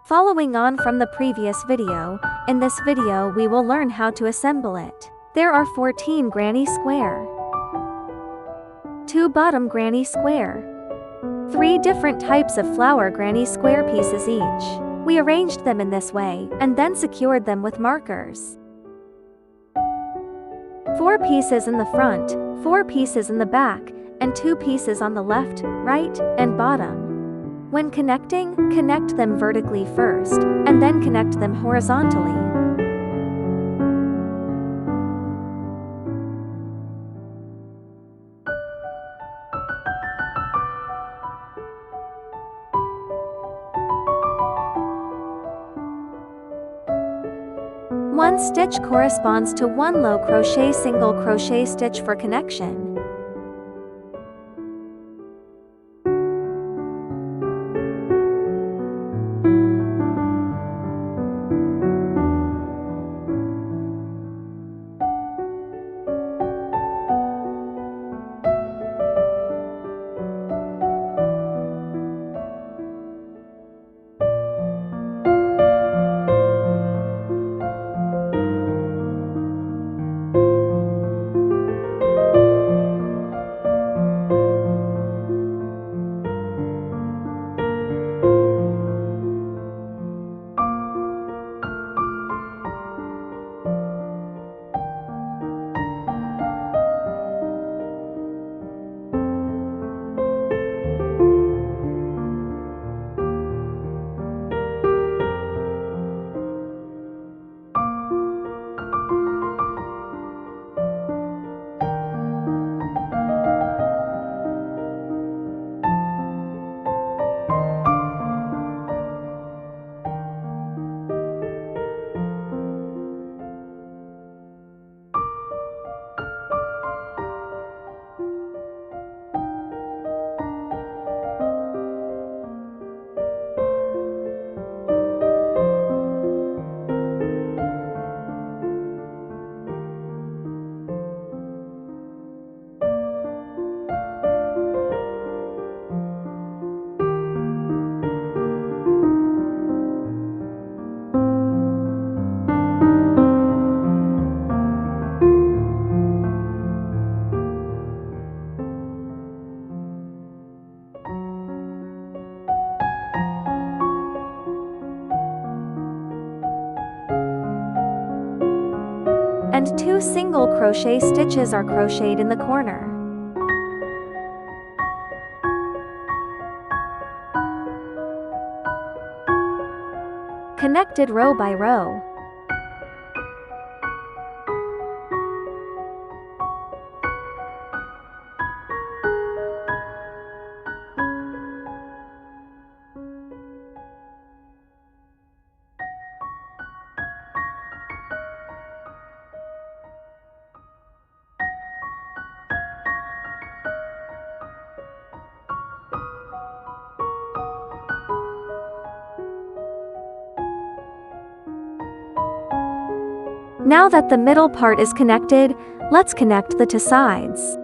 Following on from the previous video, in this video we will learn how to assemble it. There are 14 granny square, 2 bottom granny square, 3 different types of flower granny square pieces each. We arranged them in this way, and then secured them with markers. 4 pieces in the front, 4 pieces in the back, and 2 pieces on the left, right, and bottom. When connecting, connect them vertically first, and then connect them horizontally. One stitch corresponds to 1 low crochet single crochet stitch for connection. And 2 single crochet stitches are crocheted in the corner. Connected row by row. Now that the middle part is connected, let's connect the 2 sides.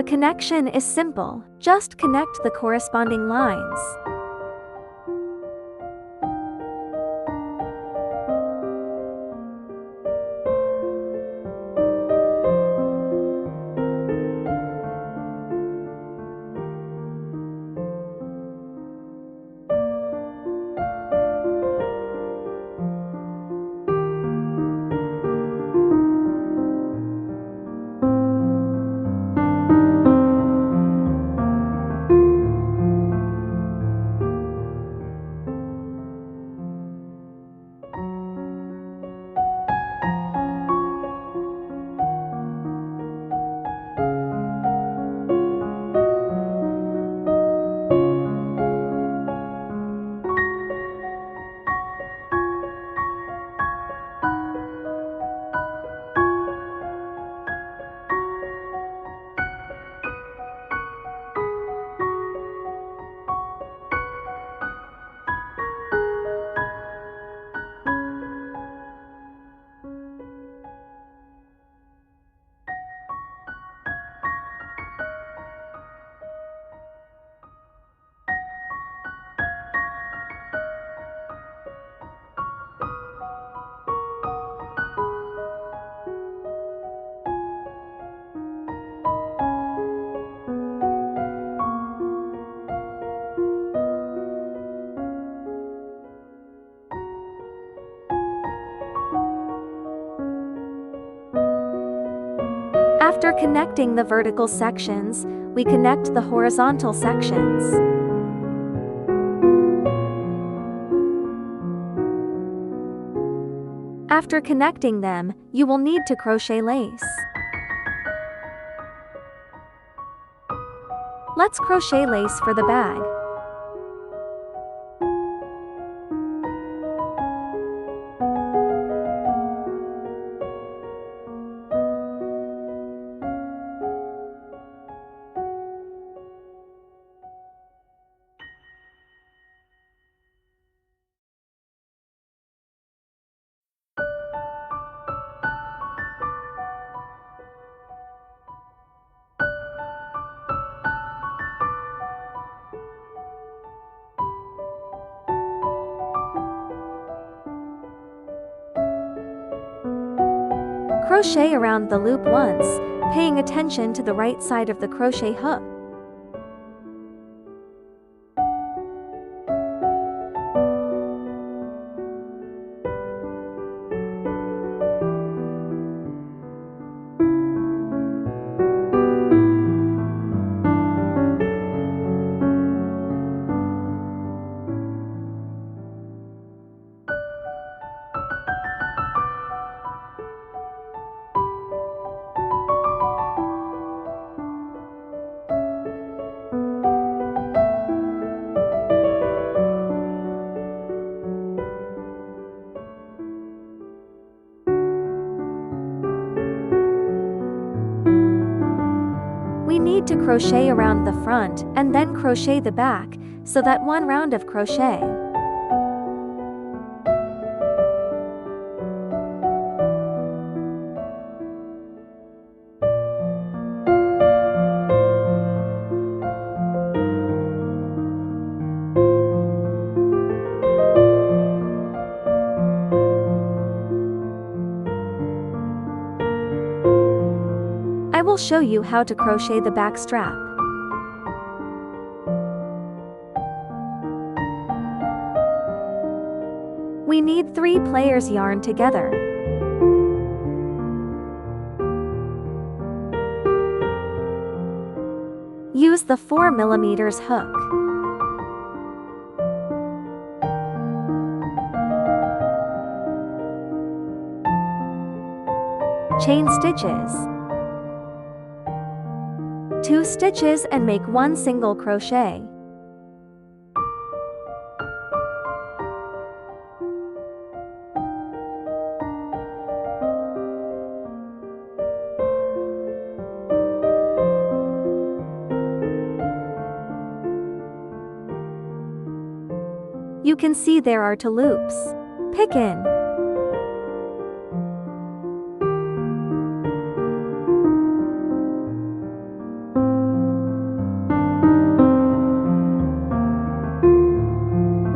The connection is simple, just connect the corresponding lines. After connecting the vertical sections, we connect the horizontal sections. After connecting them, you will need to crochet lace. Let's crochet lace for the bag. Crochet around the loop once, paying attention to the right side of the crochet hook. We need to crochet around the front and then crochet the back, so that one round of crochet. I will show you how to crochet the back strap. We need 3 players yarn together. Use the 4mm hook. Chain stitches. 2 stitches and make 1 single crochet. You can see there are 2 loops. Pick in.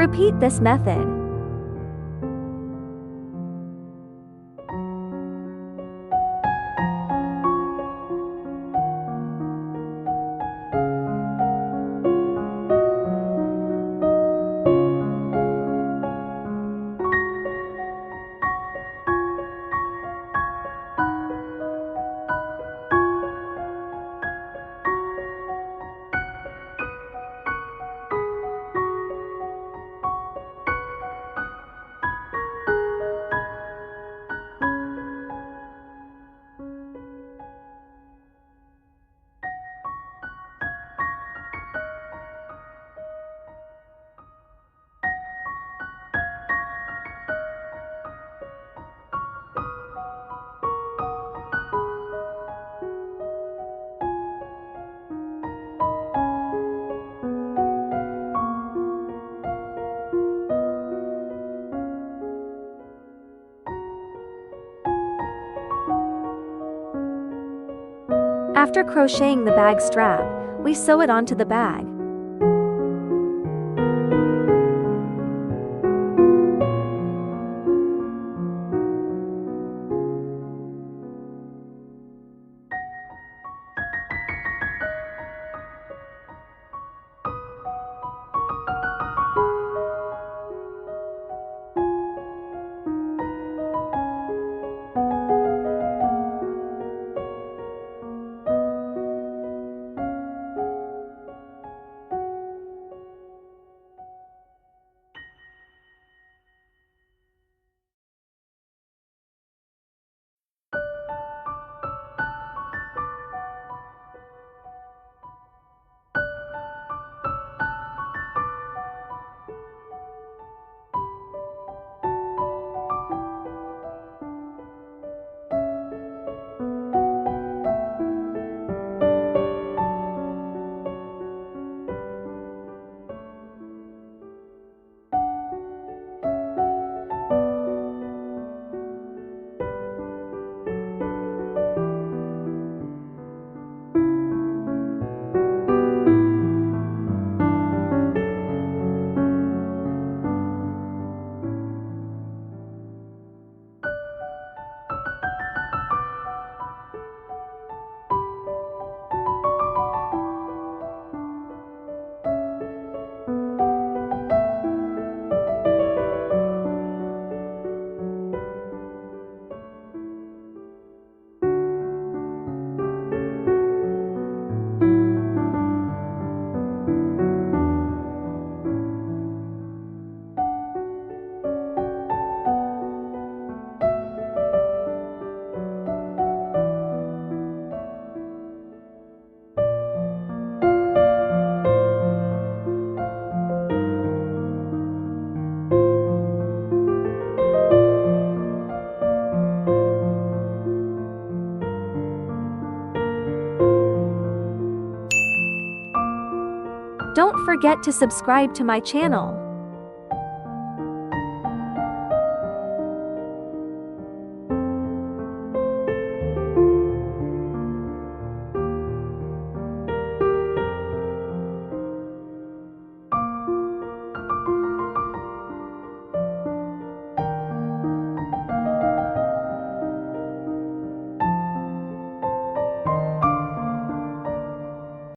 Repeat this method. After crocheting the bag strap, we sew it onto the bag. Don't forget to subscribe to my channel.